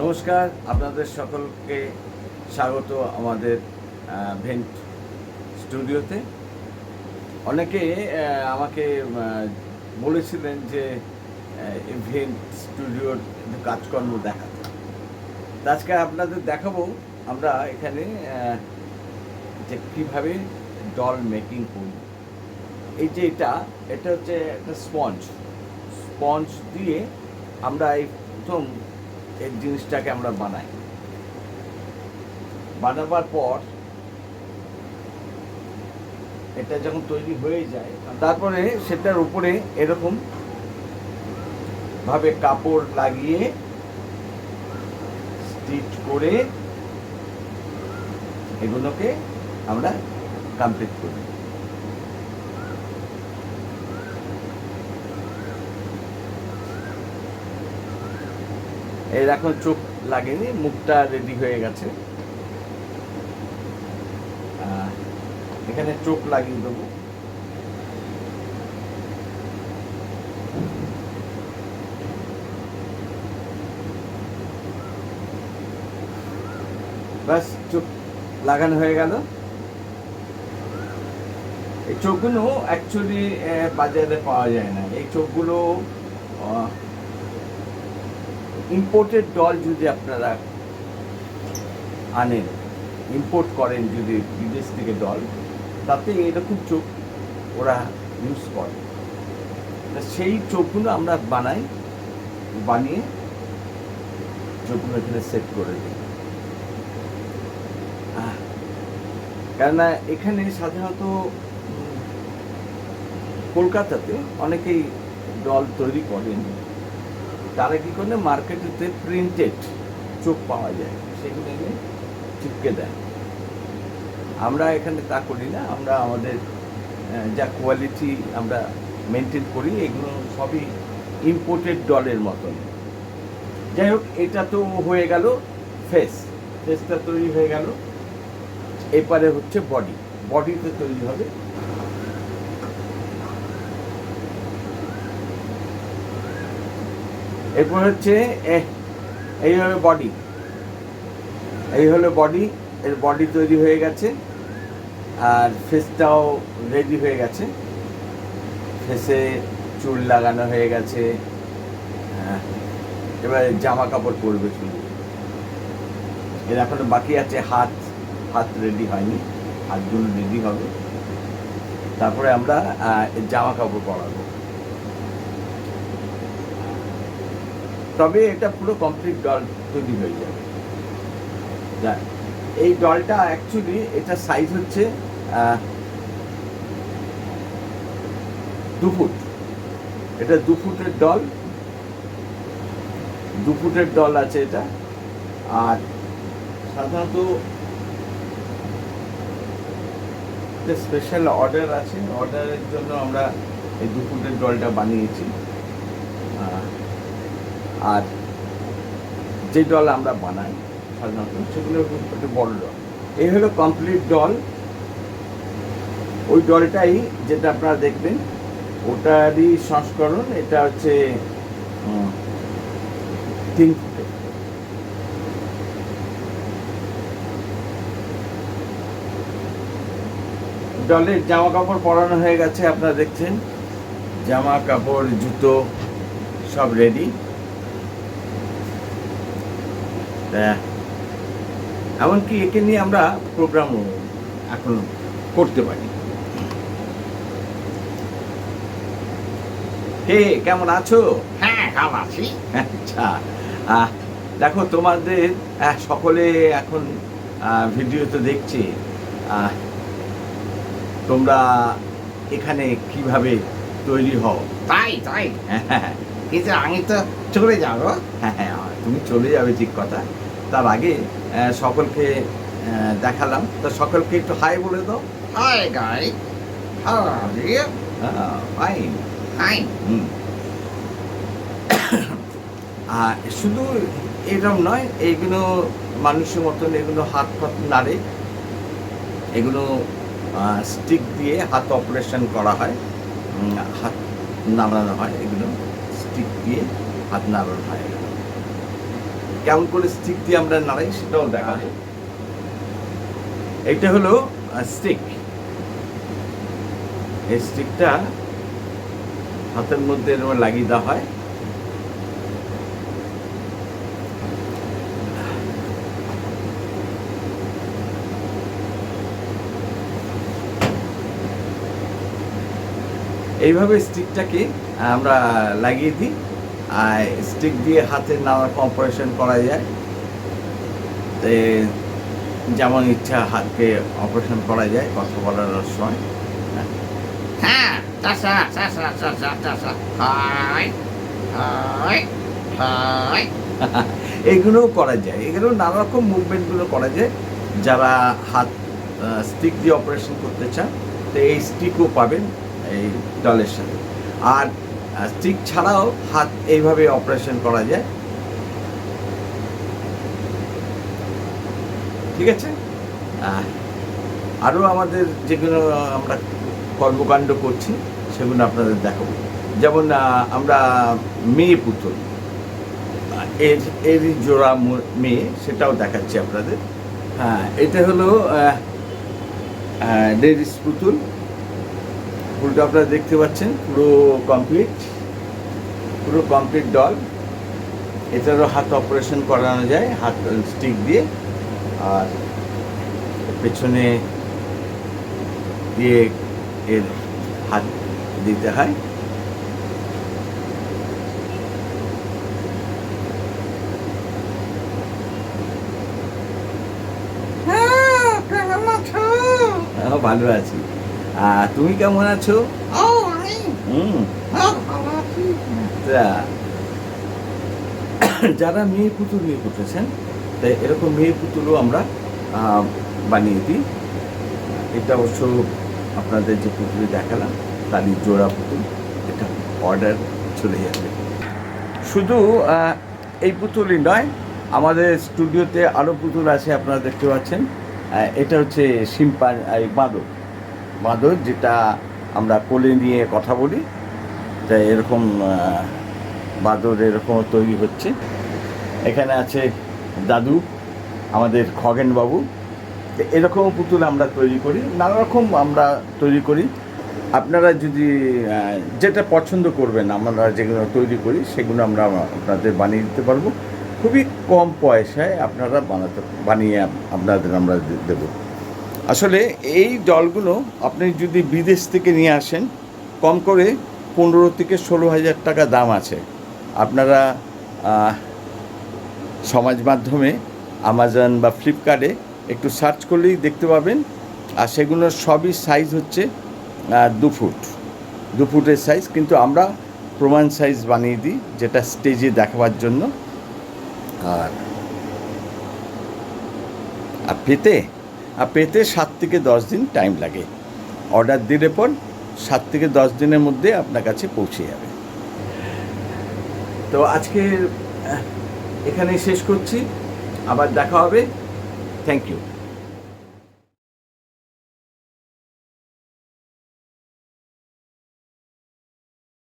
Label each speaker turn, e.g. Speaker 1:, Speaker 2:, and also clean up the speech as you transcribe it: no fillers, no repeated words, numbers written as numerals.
Speaker 1: নমস্কার, আপনাদের সকলকে স্বাগত আমাদের ভেন্ট স্টুডিওতে। অনেকে আমাকে বলেছিলেন যে ভেন্ট স্টুডিওর কাজকর্ম দেখাতে। আজকে আপনাদের দেখাবো আমরা এখানে যে কীভাবে ডল মেকিং করি। এই যে এটা হচ্ছে একটা স্পঞ্জ দিয়ে আমরা এই প্রথম এই জিনিসটাকে আমরা বানাবার পর এটা যখন তৈরি হয়ে যায় তারপরে সেটার উপরে এরকম ভাবে কাপড় লাগিয়ে স্টিচ করে এগুলোকে আমরা কমপ্লিট করি। এর এখন চোখ লাগেনি, মুখটা রেডি হয়ে গেছে। এখানে চোখ লাগিয়ে দেবো। বাস, চোখ লাগানো হয়ে গেল। এই চোখগুলো অ্যাকচুয়ালি বাজারে পাওয়া যায় না। এই চোখগুলো ইম্পোর্টেড ডল যদি আপনারা আনেন, ইম্পোর্ট করেন যদি বিদেশ থেকে ডল, তাতে এরকম চোখ ওরা ইউজ করে। সেই চোখগুলো আমরা বানিয়ে চোখগুলো এখানে সেট করে দিই। কেননা এখানে সাধারণত কলকাতাতে অনেকেই ডল তৈরি করেন। তারা কী করে মার্কেটেতে প্রিন্টেড চোখ পাওয়া যায়, সেগুলো এনে চিপকে দেয়। আমরা এখানে তা করি না। আমরা আমাদের যা কোয়ালিটি আমরা মেনটেন করি, এগুলো সবই ইম্পোর্টেড ডলের মতন। যাই হোক, এটা তো হয়ে গেল ফেসটা তৈরি হয়ে গেল। এপারে হচ্ছে বডিতে তৈরি হবে। এরপর হচ্ছে এই হলো বডি। এর বডি তৈরি হয়ে গেছে, আর ফেসটাও রেডি হয়ে গেছে। ফেসে চুল লাগানো হয়ে গেছে। এবারে জামা কাপড় পরবে শুধু। এর এখন বাকি আছে হাত রেডি হয়নি, হাতগুলো রেডি হবে। তারপরে আমরা জামা কাপড় পরাবো। তবে এটা পুরো কমপ্লিট ডল তৈরি হয়ে যাবে। এই ডলটা অ্যাকচুয়ালি এটা সাইজ হচ্ছে 2 ফুট। এটা 2 ফুটের ডল, 2 ফুটের ডল আছে এটা। আর সাধারণত স্পেশাল অর্ডার আছে, অর্ডারের জন্য আমরা এই 2 ফুটের ডলটা বানিয়েছি। আর যে ডল আমরা বানাই সাধারণত সেগুলো একটু বড় ডল। এই হলো কমপ্লিট ডল। ওই ডলটাই যেটা আপনারা দেখবেন ওটারই সংস্করণ। এটা হচ্ছে 3 ফুটের। ডলের জামা কাপড় পরানো হয়ে গেছে, আপনারা দেখছেন। জামা কাপড়, জুতো সব রেডি। এমনকি একে নিয়ে আমরা প্রোগ্রামও এখন করতে পারি। হে, কেমন আছো?
Speaker 2: হ্যাঁ, ভালো আছি।
Speaker 1: আচ্ছা, দেখো তোমাদের সকলে এখন ভিডিওতে দেখছি। তোমরা এখানে কিভাবে তৈরি হও।
Speaker 2: তাই কিন্তু আমি তো চলে যাবো।
Speaker 1: হ্যাঁ, তুমি চলে যাবে, ঠিক কথা। তার আগে সকলকে দেখালাম, তো সকলকে একটু হাই বলে দাও।
Speaker 2: Hi guy, how are you?
Speaker 1: Fine.
Speaker 2: Fine.
Speaker 1: শুধু এরকম নয়, এইগুলো মানুষের মতন এগুলো হাত নাড়ে। এগুলো স্টিক দিয়ে হাত অপারেশন করা হয়, হাত নাড়ানো হয়। এগুলো স্টিক দিয়ে হাত নাড়ানো হয়। কেমন করে স্টিক দিয়ে আমরা নাড়াই সেটাও দেখাবো। এটা হলো স্টিক। এই স্টিকটা হাতের মধ্যে এরকম লাগিয়ে দেওয়া হয়। এইভাবে স্টিকটাকে আমরা লাগিয়ে দিই, আর স্টিক দিয়ে হাতে নানা রকম অপারেশন করা যায়। যেমন ইচ্ছা হাতকে অপারেশন করা যায় কথা বলার সময়।
Speaker 2: হ্যাঁ, চাচা চাচা চাচা চাচা, হাই হাই হাই।
Speaker 1: এইগুলোও করা যায়, এগুলো নানা রকম মুভমেন্টগুলো করা যায়। যারা হাত স্টিক দিয়ে অপারেশন করতে চান তো এই স্টিকও পাবেন এই ডলের সাথে। আর স্টিক ছাড়াও হাত এইভাবে অপারেশন করা যায়, ঠিক আছে। আরও আমাদের যেগুলো আমরা কর্মকাণ্ড করছি সেগুলো আপনাদের দেখাবো। যেমন আমরা মেয়ে পুতুল, এর জোড়া মেয়ে, সেটাও দেখাচ্ছি আপনাদের। হ্যাঁ, এটা হলো লেডিস পুতুল। পুরোটা আপনারা দেখতে পাচ্ছেন, পুরো কমপ্লিট ডল। এটারও হাত অপারেশন করানো যায় হাত স্টিক দিয়ে, আর পেছনে দিয়ে এর হাত দিতে হয়। ভালো আছি। তুমি কেমন আছো? যারা মেয়ে পুতুল নিয়ে করতেছেন, তাই এরকম মেয়ে পুতুলও আমরা বানিয়ে দিই। এটা অবশ্য আপনাদের যে পুতুল দেখালাম তারই জোড়া পুতুল, এটা অর্ডার চলে যাবে। শুধু এই পুতুলই নয়, আমাদের স্টুডিওতে আরও পুতুল আছে, আপনারা দেখতে পাচ্ছেন। এটা হচ্ছে বাঁদর, যেটা আমরা কোলে নিয়ে কথা বলি। তাই এরকম বাঁদর এরকমও তৈরি হচ্ছে। এখানে আছে দাদু, আমাদের খগেনবাবু। এরকম পুতুল আমরা তৈরি করি, নানা রকম আমরা তৈরি করি। আপনারা যদি যেটা পছন্দ করবেন, আমরা যেগুলো তৈরি করি সেগুলো আমরা আপনাদের বানিয়ে দিতে পারবো। খুবই কম পয়সায় আপনারা বানিয়ে আপনাদের আমরা দেবো। আসলে এই ডলগুলো আপনি যদি বিদেশ থেকে নিয়ে আসেন, কম করে 15 থেকে 16,000 টাকা দাম আছে। আপনারা সমাজ মাধ্যমে আমাজন বা ফ্লিপকার্টে একটু সার্চ করলেই দেখতে পাবেন। আর সেগুলোর সবই সাইজ হচ্ছে 2 ফুটের সাইজ, কিন্তু আমরা প্রমাণ সাইজ বানিয়ে দিই, যেটা স্টেজে দেখাবার জন্য। আর পেতে 7 থেকে 10 দিন টাইম লাগে। অর্ডার দিলে পর 7 থেকে 10 দিনের মধ্যে আপনার কাছে পৌঁছে যাবে। তো আজকে এখানে শেষ করছি, আবার দেখা হবে। Thank you.